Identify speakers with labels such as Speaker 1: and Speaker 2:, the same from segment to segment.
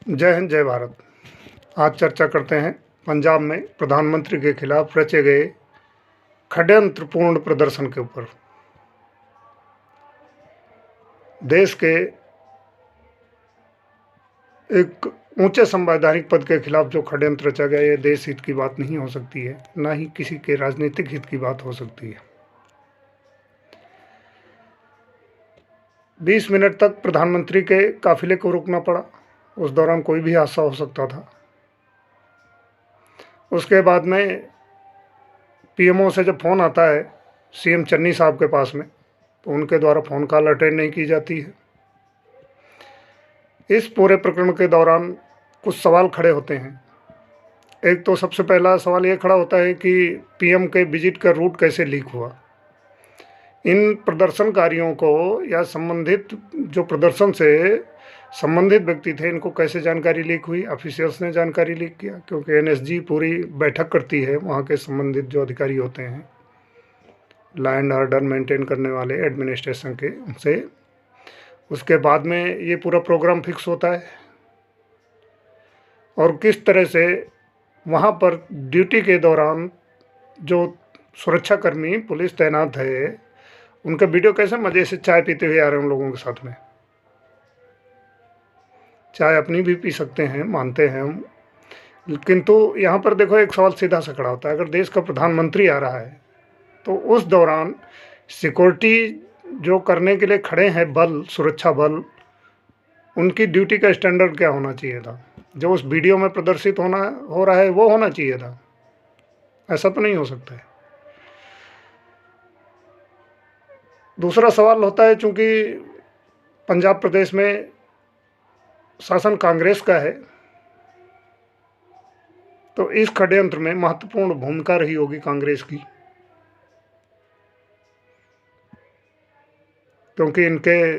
Speaker 1: जय हिंद, जय भारत। आज चर्चा करते हैं पंजाब में प्रधानमंत्री के खिलाफ रचे गए षड्यंत्रपूर्ण प्रदर्शन के ऊपर। देश के एक ऊंचे संवैधानिक पद के खिलाफ जो षड्यंत्र रचा गया, ये देश हित की बात नहीं हो सकती है, ना ही किसी के राजनीतिक हित की बात हो सकती है। 20 मिनट तक प्रधानमंत्री के काफिले को रुकना पड़ा। उस दौरान कोई भी हादसा हो सकता था। उसके बाद में पीएमओ से जब फ़ोन आता है सीएम चन्नी साहब के पास में, तो उनके द्वारा फ़ोन कॉल अटेंड नहीं की जाती है। इस पूरे प्रकरण के दौरान कुछ सवाल खड़े होते हैं। एक तो सबसे पहला सवाल ये खड़ा होता है कि पीएम के विजिट का रूट कैसे लीक हुआ। इन प्रदर्शनकारियों को या संबंधित जो प्रदर्शन से संबंधित व्यक्ति थे, इनको कैसे जानकारी लीक हुई? ऑफिशियल्स ने जानकारी लीक किया, क्योंकि एनएसजी पूरी बैठक करती है वहाँ के संबंधित जो अधिकारी होते हैं, लॉ एंड ऑर्डर मेंटेन करने वाले एडमिनिस्ट्रेशन के, उनसे। उसके बाद में ये पूरा प्रोग्राम फिक्स होता है और किस तरह से वहाँ पर ड्यूटी के दौरान जो सुरक्षाकर्मी पुलिस तैनात है, उनका वीडियो कैसे मज़े से चाय पीते हुए आ रहे हैं उन लोगों के साथ में। चाय अपनी भी पी सकते हैं, मानते हैं हम, किंतु यहाँ पर देखो एक सवाल सीधा सा खड़ा होता है। अगर देश का प्रधानमंत्री आ रहा है तो उस दौरान सिक्योरिटी जो करने के लिए खड़े हैं बल, सुरक्षा बल, उनकी ड्यूटी का स्टैंडर्ड क्या होना चाहिए था? जो उस वीडियो में प्रदर्शित हो रहा है वो होना चाहिए था। ऐसा तो नहीं हो सकता है। दूसरा सवाल होता है, चूंकि पंजाब प्रदेश में शासन कांग्रेस का है, तो इस षड्यंत्र में महत्वपूर्ण भूमिका रही होगी कांग्रेस की, क्योंकि इनके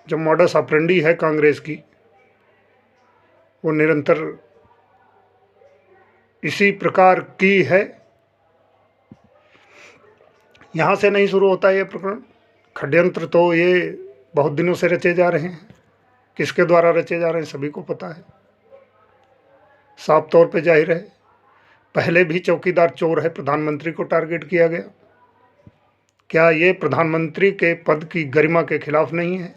Speaker 1: जो मॉडस ऑपरेंडी है कांग्रेस की, वो निरंतर इसी प्रकार की है। यहाँ से नहीं शुरू होता है ये प्रकरण। षड्यंत्र तो ये बहुत दिनों से रचे जा रहे हैं। किसके द्वारा रचे जा रहे हैं सभी को पता है, साफ तौर पे जाहिर है। पहले भी चौकीदार चोर है, प्रधानमंत्री को टारगेट किया गया। क्या ये प्रधानमंत्री के पद की गरिमा के खिलाफ नहीं है?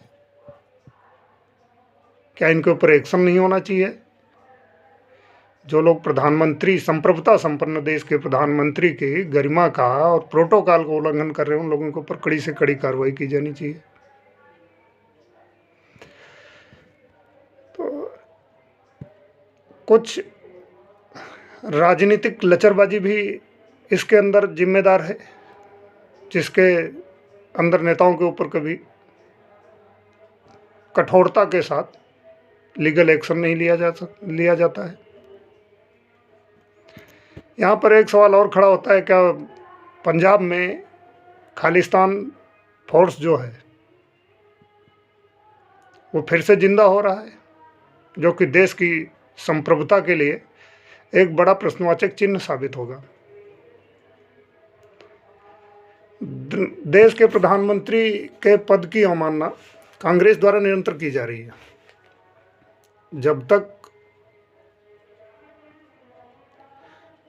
Speaker 1: क्या इनके ऊपर एक्शन नहीं होना चाहिए? जो लोग प्रधानमंत्री, संप्रभुता संपन्न देश के प्रधानमंत्री के गरिमा का और प्रोटोकॉल का उल्लंघन कर रहे हैं, उन लोगों के ऊपर कड़ी से कड़ी कार्रवाई की जानी चाहिए। तो कुछ राजनीतिक लचरबाजी भी इसके अंदर जिम्मेदार है, जिसके अंदर नेताओं के ऊपर कभी कठोरता के साथ लीगल एक्शन नहीं लिया जाता है। यहाँ पर एक सवाल और खड़ा होता है, क्या पंजाब में खालिस्तान फोर्स जो है वो फिर से जिंदा हो रहा है, जो कि देश की संप्रभुता के लिए एक बड़ा प्रश्नवाचक चिन्ह साबित होगा। देश के प्रधानमंत्री के पद की अवमानना कांग्रेस द्वारा निरंतर की जा रही है। जब तक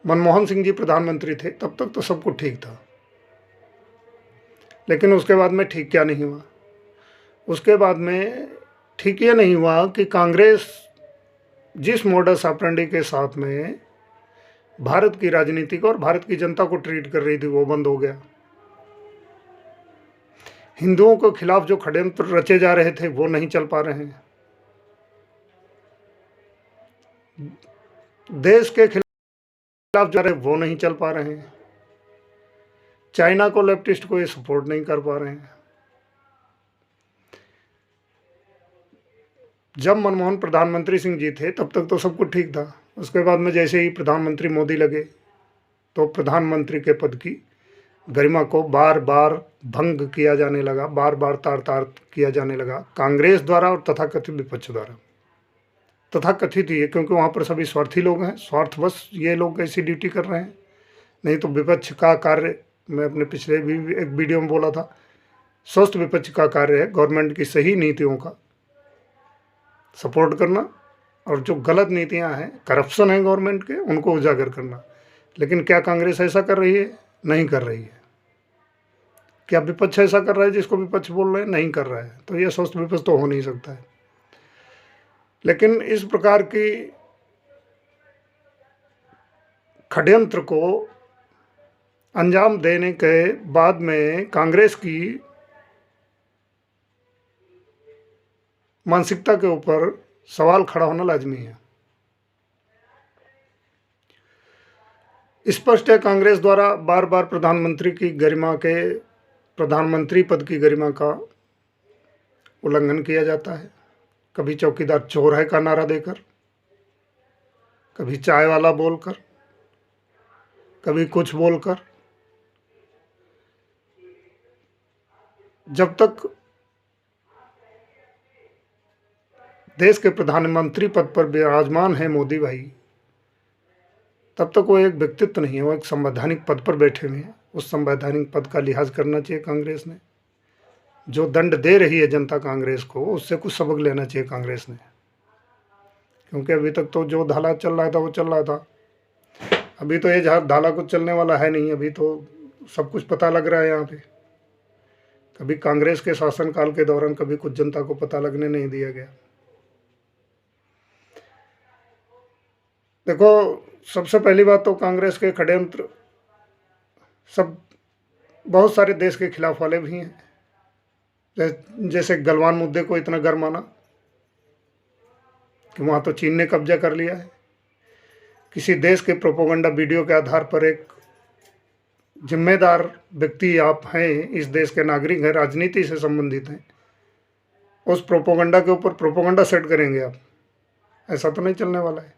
Speaker 1: मनमोहन सिंह जी प्रधानमंत्री थे तब तक तो सब कुछ ठीक था, लेकिन उसके बाद में ठीक क्या नहीं हुआ? उसके बाद में ठीक ये नहीं हुआ कि कांग्रेस जिस मॉडस ऑपरेंडी के साथ में भारत की राजनीति को और भारत की जनता को ट्रीट कर रही थी, वो बंद हो गया। हिंदुओं के खिलाफ जो षड्यंत्र रचे जा रहे थे वो नहीं चल पा रहे हैं। देश के खिलाफ जा रहे वो नहीं चल पा रहे हैं। चाइना को, लेफ्टिस्ट को ये सपोर्ट नहीं कर पा रहे हैं। जब मनमोहन प्रधानमंत्री सिंह जी थे तब तक तो सब कुछ ठीक था। उसके बाद में जैसे ही प्रधानमंत्री मोदी लगे तो प्रधानमंत्री के पद की गरिमा को बार बार भंग किया जाने लगा, बार बार तार तार किया जाने लगा, कांग्रेस द्वारा और तथाकथित विपक्ष द्वारा। तथाकथित ही है, क्योंकि वहाँ पर सभी स्वार्थी लोग हैं, स्वार्थवश ये लोग ऐसी ड्यूटी कर रहे हैं। नहीं तो विपक्ष का कार्य, मैं अपने पिछले भी एक वीडियो में बोला था, स्वस्थ विपक्ष का कार्य है गवर्नमेंट की सही नीतियों का सपोर्ट करना और जो गलत नीतियां हैं, करप्शन है गवर्नमेंट के, उनको उजागर करना। लेकिन क्या कांग्रेस ऐसा कर रही है? नहीं कर रही है। क्या विपक्ष ऐसा कर रहा है जिसको विपक्ष बोल रहे हैं? नहीं कर रहा है। तो ये स्वस्थ विपक्ष तो हो नहीं सकता है। लेकिन इस प्रकार की षड्यंत्र को अंजाम देने के बाद में कांग्रेस की मानसिकता के ऊपर सवाल खड़ा होना लाजमी है। स्पष्ट है, कांग्रेस द्वारा बार बार प्रधानमंत्री पद की गरिमा का उल्लंघन किया जाता है। कभी चौकीदार चोर है का नारा देकर, कभी चाय वाला बोलकर, कभी कुछ बोलकर। जब तक देश के प्रधानमंत्री पद पर विराजमान है मोदी भाई, तब तक वो एक व्यक्तित्व नहीं है, वो एक संवैधानिक पद पर बैठे हुए हैं। उस संवैधानिक पद का लिहाज करना चाहिए कांग्रेस ने। जो दंड दे रही है जनता कांग्रेस को, उससे कुछ सबक लेना चाहिए कांग्रेस ने। क्योंकि अभी तक तो जो धाला चल रहा था वो चल रहा था। अभी तो ये धाला कुछ चलने वाला है नहीं। अभी तो सब कुछ पता लग रहा है यहाँ पे। कभी कांग्रेस के शासनकाल के दौरान कभी कुछ जनता को पता लगने नहीं दिया गया। देखो, सबसे पहली बात तो कांग्रेस के षड्यंत्र सब बहुत सारे देश के खिलाफ वाले भी हैं। जैसे गलवान मुद्दे को इतना गरमाना कि वहाँ तो चीन ने कब्जा कर लिया है। किसी देश के प्रोपोगंडा वीडियो के आधार पर एक जिम्मेदार व्यक्ति आप हैं, इस देश के नागरिक हैं, राजनीति से संबंधित हैं, उस प्रोपोगंडा के ऊपर प्रोपोगंडा सेट करेंगे आप? ऐसा तो नहीं चलने वाला है,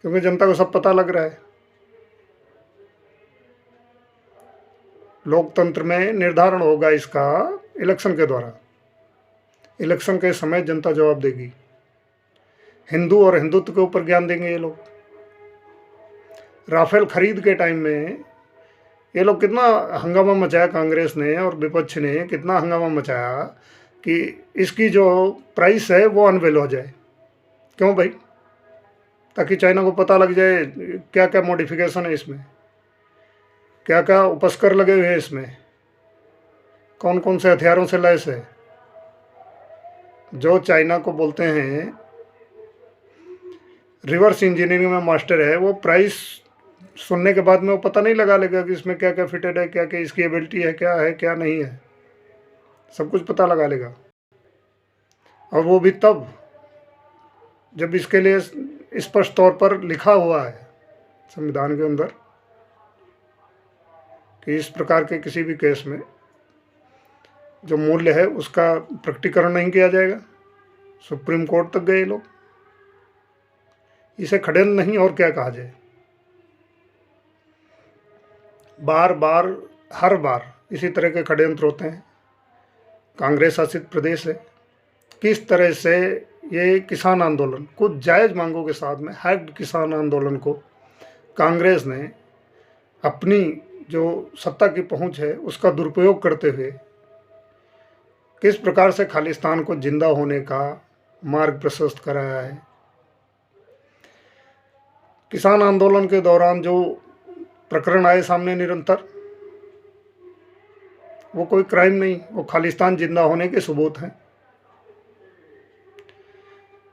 Speaker 1: क्योंकि जनता को सब पता लग रहा है। लोकतंत्र में निर्धारण होगा इसका इलेक्शन के द्वारा। इलेक्शन के समय जनता जवाब देगी। हिंदू और हिंदुत्व के ऊपर ज्ञान देंगे ये लोग। राफेल खरीद के टाइम में ये लोग कितना हंगामा मचाया, कांग्रेस ने और विपक्ष ने कितना हंगामा मचाया कि इसकी जो प्राइस है वो अनवेल हो जाए। क्यों भाई? ताकि चाइना को पता लग जाए क्या क्या मॉडिफिकेशन है इसमें, क्या क्या उपस्कर लगे हुए हैं इसमें, कौन कौन से हथियारों से लैस है। जो चाइना को बोलते हैं रिवर्स इंजीनियरिंग में मास्टर है, वो प्राइस सुनने के बाद में वो पता नहीं लगा लेगा कि इसमें क्या क्या फिटेड है, क्या क्या इसकी एबिलिटी है क्या नहीं है। सब कुछ पता लगा लेगा। और वो भी तब जब इसके लिए स्पष्ट तौर पर लिखा हुआ है संविधान के अंदर कि इस प्रकार के किसी भी केस में जो मूल्य है उसका प्रकटीकरण नहीं किया जाएगा। सुप्रीम कोर्ट तक गए लोग। इसे षड्यंत्र नहीं और क्या कहा जाए। बार बार हर बार इसी तरह के षड्यंत्र होते हैं। कांग्रेस शासित प्रदेश है, किस तरह से ये किसान आंदोलन, कुछ जायज़ मांगों के साथ में हैक्ड किसान आंदोलन को कांग्रेस ने अपनी जो सत्ता की पहुंच है उसका दुरुपयोग करते हुए किस प्रकार से खालिस्तान को जिंदा होने का मार्ग प्रशस्त कराया है। किसान आंदोलन के दौरान जो प्रकरण आए सामने निरंतर, वो कोई क्राइम नहीं, वो खालिस्तान जिंदा होने के सबूत हैं।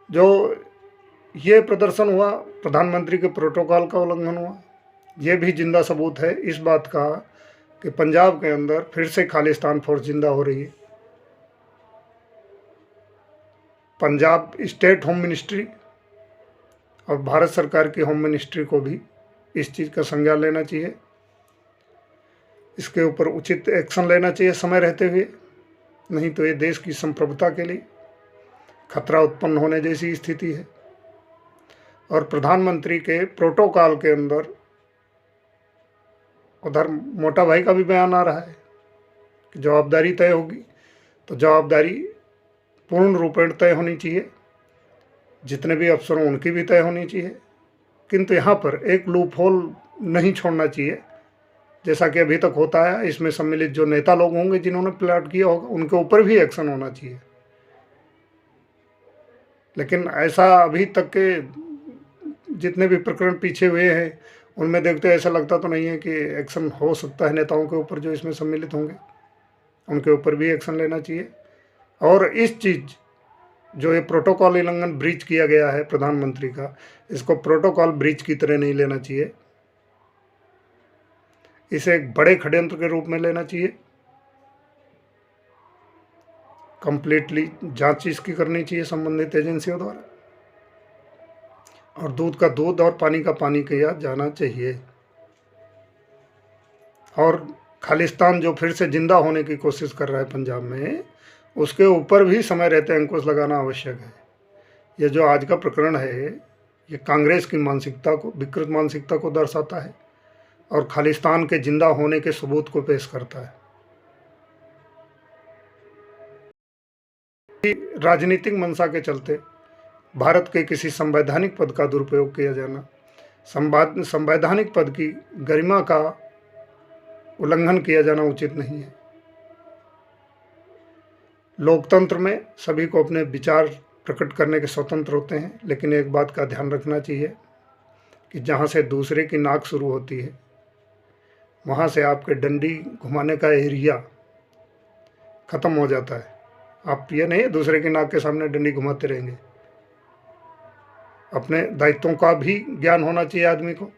Speaker 1: जो ये प्रदर्शन हुआ, प्रधानमंत्री के प्रोटोकॉल का उल्लंघन हुआ, ये भी जिंदा सबूत है इस बात का कि पंजाब के अंदर फिर से खालिस्तान फोर्स जिंदा हो रही है। पंजाब स्टेट होम मिनिस्ट्री और भारत सरकार की होम मिनिस्ट्री को भी इस चीज़ का संज्ञान लेना चाहिए। इसके ऊपर उचित एक्शन लेना चाहिए समय रहते हुए, नहीं तो ये देश की संप्रभुता के लिए खतरा उत्पन्न होने जैसी स्थिति है। और प्रधानमंत्री के प्रोटोकॉल के अंदर उधर मोटा भाई का भी बयान आ रहा है कि जवाबदारी तय होगी, तो जवाबदारी पूर्ण रूपेण तय होनी चाहिए। जितने भी अफसर हों उनकी भी तय होनी चाहिए, किंतु यहाँ पर एक लूप होल नहीं छोड़ना चाहिए जैसा कि अभी तक होता है। इसमें सम्मिलित जो नेता लोग होंगे जिन्होंने प्लाट किया होगा उनके ऊपर भी एक्शन होना चाहिए। लेकिन ऐसा अभी तक के जितने भी प्रकरण पीछे हुए हैं उनमें देखते ऐसा लगता तो नहीं है कि एक्शन हो सकता है नेताओं के ऊपर जो इसमें सम्मिलित होंगे, उनके ऊपर भी एक्शन लेना चाहिए। और इस चीज़ जो ये प्रोटोकॉल उल्लंघन ब्रीच किया गया है प्रधानमंत्री का, इसको प्रोटोकॉल ब्रीच की तरह नहीं लेना चाहिए, इसे एक बड़े षड्यंत्र के रूप में लेना चाहिए। कंप्लीटली जांच इसकी करनी चाहिए संबंधित एजेंसियों द्वारा, और दूध का दूध और पानी का पानी किया जाना चाहिए। और खालिस्तान जो फिर से जिंदा होने की कोशिश कर रहा है पंजाब में, उसके ऊपर भी समय रहते अंकुश लगाना आवश्यक है। ये जो आज का प्रकरण है ये कांग्रेस की मानसिकता को, विकृत मानसिकता को दर्शाता है और खालिस्तान के जिंदा होने के सबूत को पेश करता है। राजनीतिक मंशा के चलते भारत के किसी संवैधानिक पद का दुरुपयोग किया जाना, संवैधानिक पद की गरिमा का उल्लंघन किया जाना उचित नहीं है। लोकतंत्र में सभी को अपने विचार प्रकट करने के स्वतंत्र होते हैं, लेकिन एक बात का ध्यान रखना चाहिए कि जहाँ से दूसरे की नाक शुरू होती है वहाँ से आपके डंडी घुमाने का एरिया ख़त्म हो जाता है। आप ये नहीं दूसरे की नाक के सामने डंडी घुमाते रहेंगे। अपने दायित्वों का भी ज्ञान होना चाहिए आदमी को।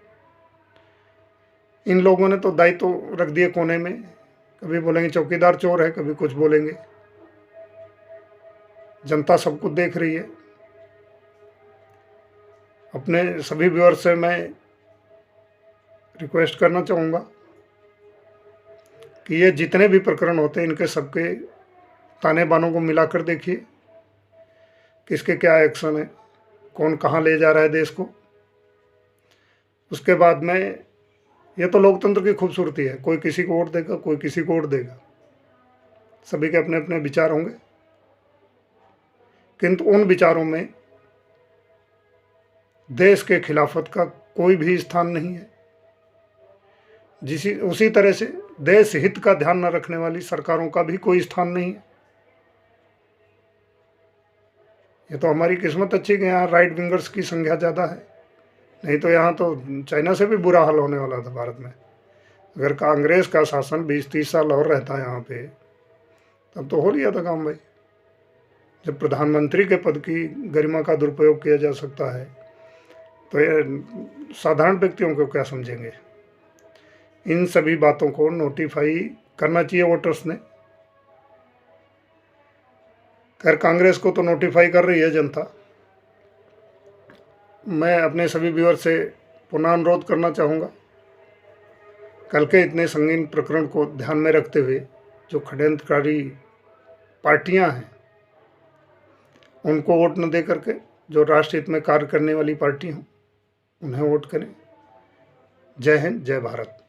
Speaker 1: इन लोगों ने तो दायित्व रख दिए कोने में, कभी बोलेंगे चौकीदार चोर है, कभी कुछ बोलेंगे। जनता सब कुछ देख रही है। अपने सभी व्यूअर्स से मैं रिक्वेस्ट करना चाहूँगा कि ये जितने भी प्रकरण होते हैं इनके सबके ताने बानों को मिलाकर देखिए, किसके क्या एक्शन है, कौन कहाँ ले जा रहा है देश को। उसके बाद में ये तो लोकतंत्र की खूबसूरती है, कोई किसी को वोट देगा, कोई किसी को वोट देगा, सभी के अपने अपने विचार होंगे, किंतु उन विचारों में देश के खिलाफत का कोई भी स्थान नहीं है। उसी तरह से देश हित का ध्यान न रखने वाली सरकारों का भी कोई स्थान नहीं है। ये तो हमारी किस्मत अच्छी कि यहाँ राइट विंगर्स की संख्या ज़्यादा है, नहीं तो यहाँ तो चाइना से भी बुरा हाल होने वाला था भारत में। अगर कांग्रेस का शासन 20-30 साल और रहता है यहाँ पे, तब तो हो लिया था काम भाई। जब प्रधानमंत्री के पद की गरिमा का दुरुपयोग किया जा सकता है तो ये साधारण व्यक्तियों को क्या समझेंगे। इन सभी बातों को नोटिफाई करना चाहिए वोटर्स ने। खैर कांग्रेस को तो नोटिफाई कर रही है जनता। मैं अपने सभी व्यूअर से पुनः अनुरोध करना चाहूँगा, कल के इतने संगीन प्रकरण को ध्यान में रखते हुए जो षड्यंत्रकारी पार्टियां हैं उनको वोट न दे करके जो राष्ट्र हित में कार्य करने वाली पार्टी हों उन्हें वोट करें। जय हिंद, जय भारत।